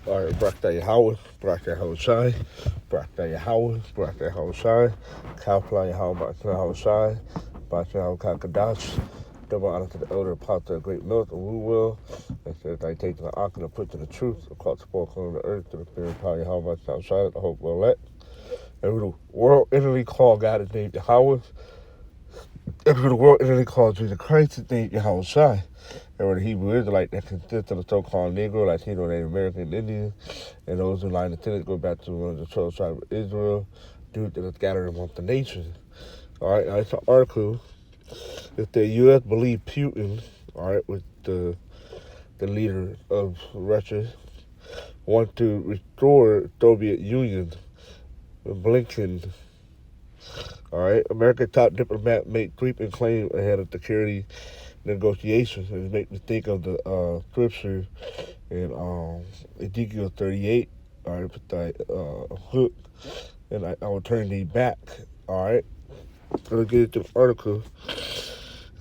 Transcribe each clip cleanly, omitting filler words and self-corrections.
All right, Brakta Yahweh, Brakta Hoshai, Brakta Yahweh, Brakta Hoshai, Kalpla Yahweh, Brakta Hoshai, Brakta Yahweh Kakadash. Double honor to the elder apostle of the great north of Will. It says, I take the ark and put to the truth, across the four corners of the earth, to the fear of power Yahweh, Brakta Hoshai, the hope will let. And who the world inwardly call God is named Yahweh. And who the world inwardly calls Jesus Christ is named Yahweh Shai. And where the Hebrew Israelite that consists of the so-called Negro, Latino, Native American, and Indian, and those who line the tenants go back to one of the 12 tribes of Israel, due to the scattering among the nations. All right, now it's an article. If the U.S. believe Putin, all right, with the leader of Russia, want to restore Soviet Union, Blinken, all right, American top diplomat make sweeping claim ahead of security negotiations. It make me think of the scripture in Ezekiel 38. All right, put that hook, and I will turn thee back. All right, let's get into the article.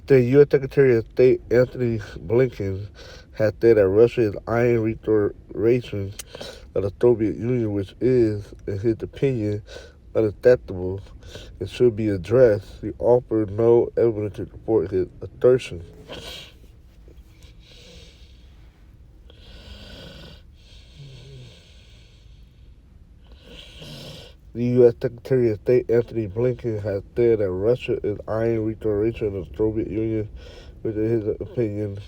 The U.S. Secretary of State Anthony Blinken has said that Russia is eyeing restoration of the Soviet Union, which is, in his opinion, unacceptable and should be addressed. He offered no evidence to support his assertion. The U.S. Secretary of State Anthony Blinken has said that Russia is eyeing restoration of the Soviet Union, which in his opinion,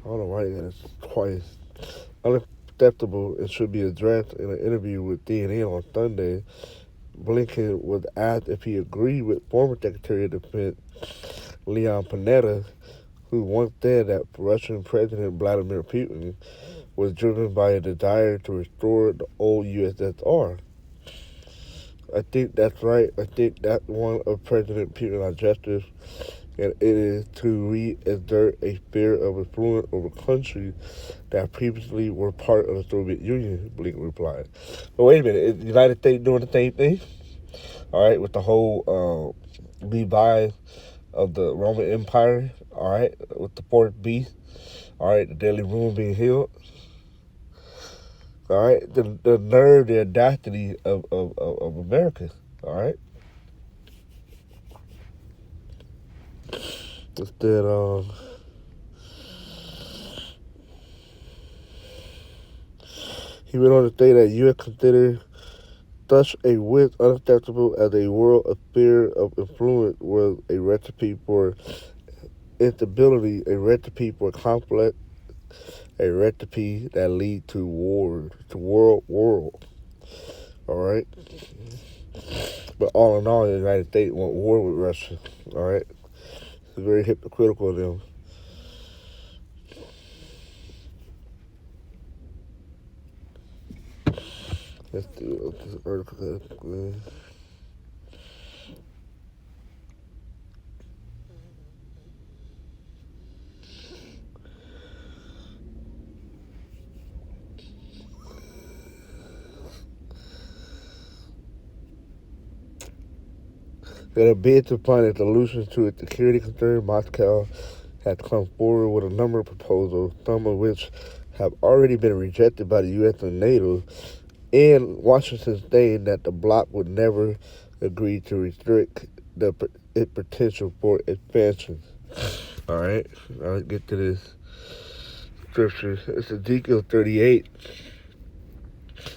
I don't know why he got it twice, unacceptable and should be addressed. In an interview with CNN on Sunday, Blinken was asked if he agreed with former Secretary of Defense Leon Panetta, who once said that Russian President Vladimir Putin was driven by a desire to restore the old USSR. I think that's right. I think that one of President Putin's objectives, and it is to re-exert a sphere of influence over countries that previously were part of the Soviet Union, Blinken replied. But wait a minute, is the United States doing the same thing? All right, with the whole revive of the Roman Empire, all right, with the fourth beast, all right, the deadly wound being healed. All right, the nerve, the audacity of America, all right. Instead, he went on to say that U.S. consider such a width unacceptable as a world affair of influence was a recipe for instability, a recipe for conflict, a recipe that lead to war, to world. All right. But all in all, the United States want war with Russia. All right. It's very hypocritical of them. Let's do this article. In a bid to find a solution to its security concern, Moscow has come forward with a number of proposals, some of which have already been rejected by the U.S. and NATO, and Washington saying that the bloc would never agree to restrict its potential for expansion. All right, I'll get to this scripture. It's Ezekiel 38.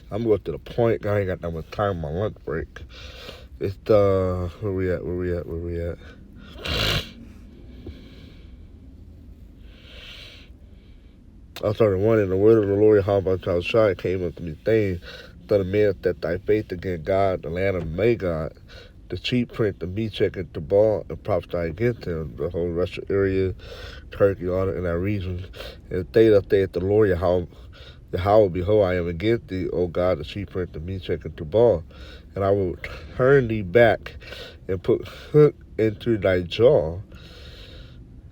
I'm going to the point. I ain't got that much time on my lunch break. It's where we at? I started wondering, the word of the Lord, how about how shy came up to me, saying, Son of man, that thy faith against God, the land of Magog, the chief prince of Meshach and Tubal, and prophesy against him, the whole Russia area, Turkey, all in that region. And they that saith the Lord, Yahweh, behold, I am against thee, O God, the chief prince of Meshach and Tubal, and I will turn thee back and put hook into thy jaw,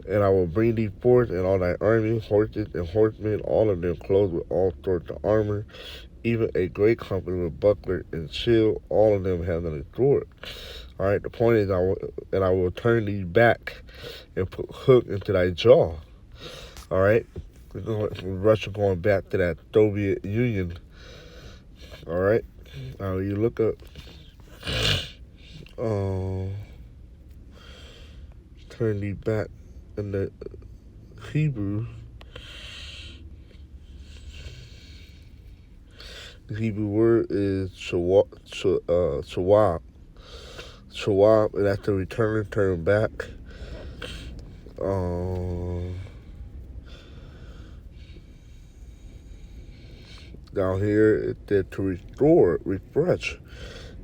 and I will bring thee forth and all thy army, horses and horsemen, all of them clothed with all sorts of armor, even a great company with buckler and shield, all of them having a sword. All right, the point is, I will turn thee back and put hook into thy jaw. All right, Russia going back to that Soviet Union. All right. Now you look up turn the back in the Hebrew. The Hebrew word is shawab. Shawab, and that's to return, turn back. Down here, it said to restore, refresh,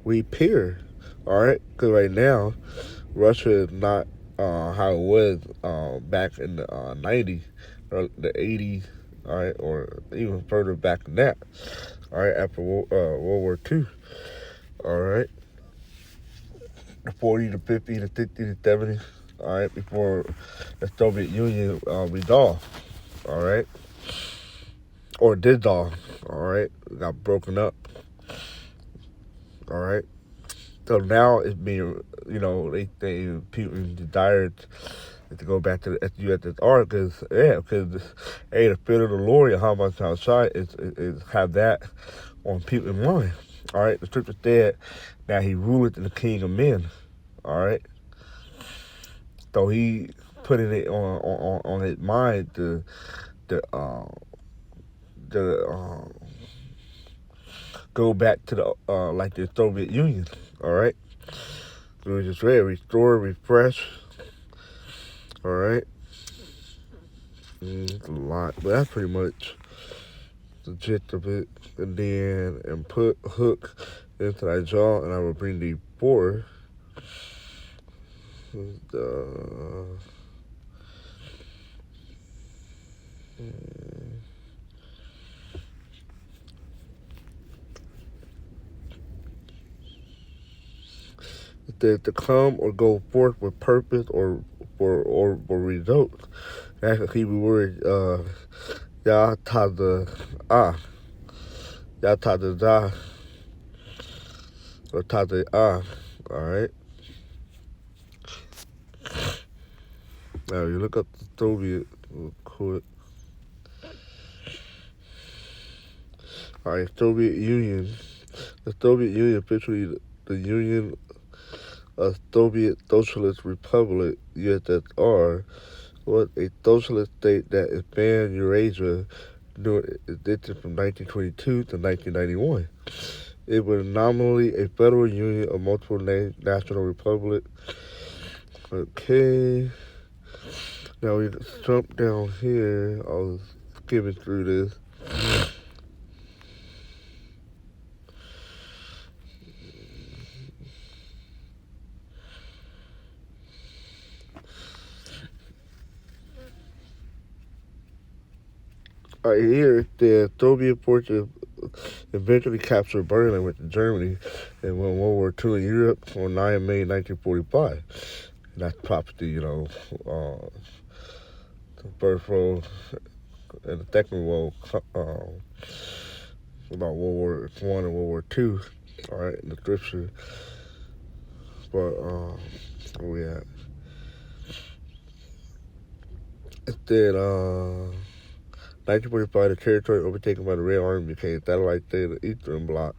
repair. All right, because right now, Russia is not how it was back in the 90s or the 80s, all right, or even further back than that. All right, after World War II. All right, the 40s, the 50s, the 60s, the 70s. All right, before the Soviet Union dissolved. All right, or dissolved. All right, got broken up. All right. So now it's being, they Putin desired to go back to the USSR because the fear of the Lord and how much outside is have that on Putin's mind. All right, the scripture said that he ruleth the king of men. All right, so he putting it on his mind to go back to the like the Soviet Union. All right. So we just read restore, refresh. All right. It's a lot, but that's pretty much the gist of it. And then put hook into thy jaw, and I will bring thee forth. To come or go forth with purpose or result. That's a Hebrew word, Yatada'ah. Yatada'ah. Or Tada'ah. Alright? Now you look up the Soviet real quick. Alright, Soviet Union. The Soviet Union, officially the Union of Soviet Socialist Republic, USSR, was a socialist state that expanded Eurasia during its existence from 1922 to 1991. It was nominally a federal union of multiple national republics. Okay. Now we jump down here. I was skimming through this. Right here, the Soviet forces eventually captured Berlin with Germany and won World War II in Europe on 9 May 1945. And that's probably, the first world and the second world about World War I and World War II, all right, in the scripture. But where we at? It said 1945, the territory overtaken by the Red Army became satellite state of the Eastern Bloc.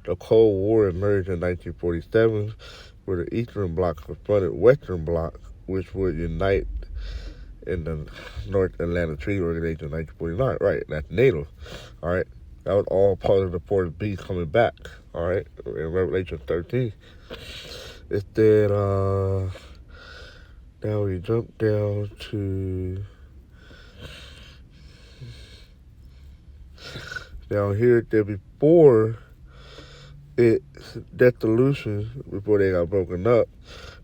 The Cold War emerged in 1947, where the Eastern Bloc confronted Western Bloc, which would unite in the North Atlantic Treaty Organization in 1949. Right, that's NATO. All right, that was all part of the fourth beast coming back. All right, in Revelation 13. It said, now we jump down to down here there before its dissolution, before they got broken up,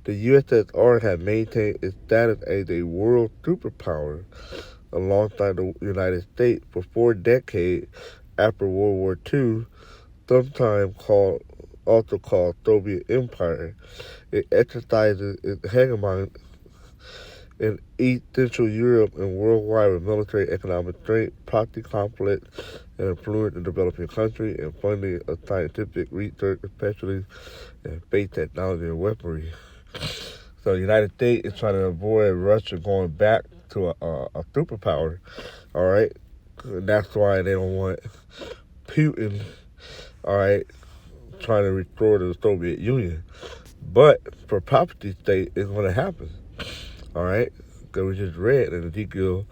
the USSR had maintained its status as a world superpower alongside the United States for 4 decades after World War II, sometimes also called Soviet Empire. It exercises its hegemony in East Central Europe and worldwide with military economic strength, proxy conflict, and influence in developing countries, and funding of scientific research, especially in space technology and weaponry. So the United States is trying to avoid Russia going back to a superpower. All right, and that's why they don't want Putin. All right, trying to restore the Soviet Union. But for property state, it's going to happen. All right, because we just read in Ezekiel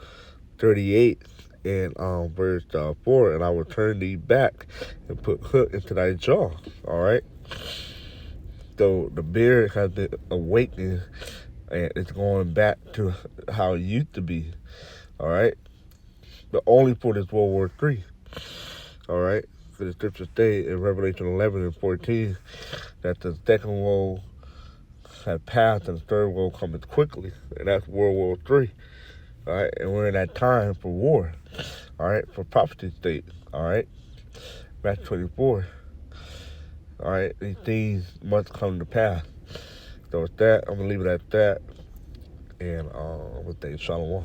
38 and verse 4, and I will turn thee back and put hook into thy jaw. All right. So the beard has been awakened, and it's going back to how it used to be. All right. But only for this World War III. All right. So the scriptures state in Revelation 11 and 14 that the second woe had passed and the third woe cometh quickly, and that's World War III. All right, and we're in that time for war. All right, for prophecy state. All right, Matthew 24. All right, these things must come to pass. So with that, I'm gonna leave it at that, and I'm gonna say shalom.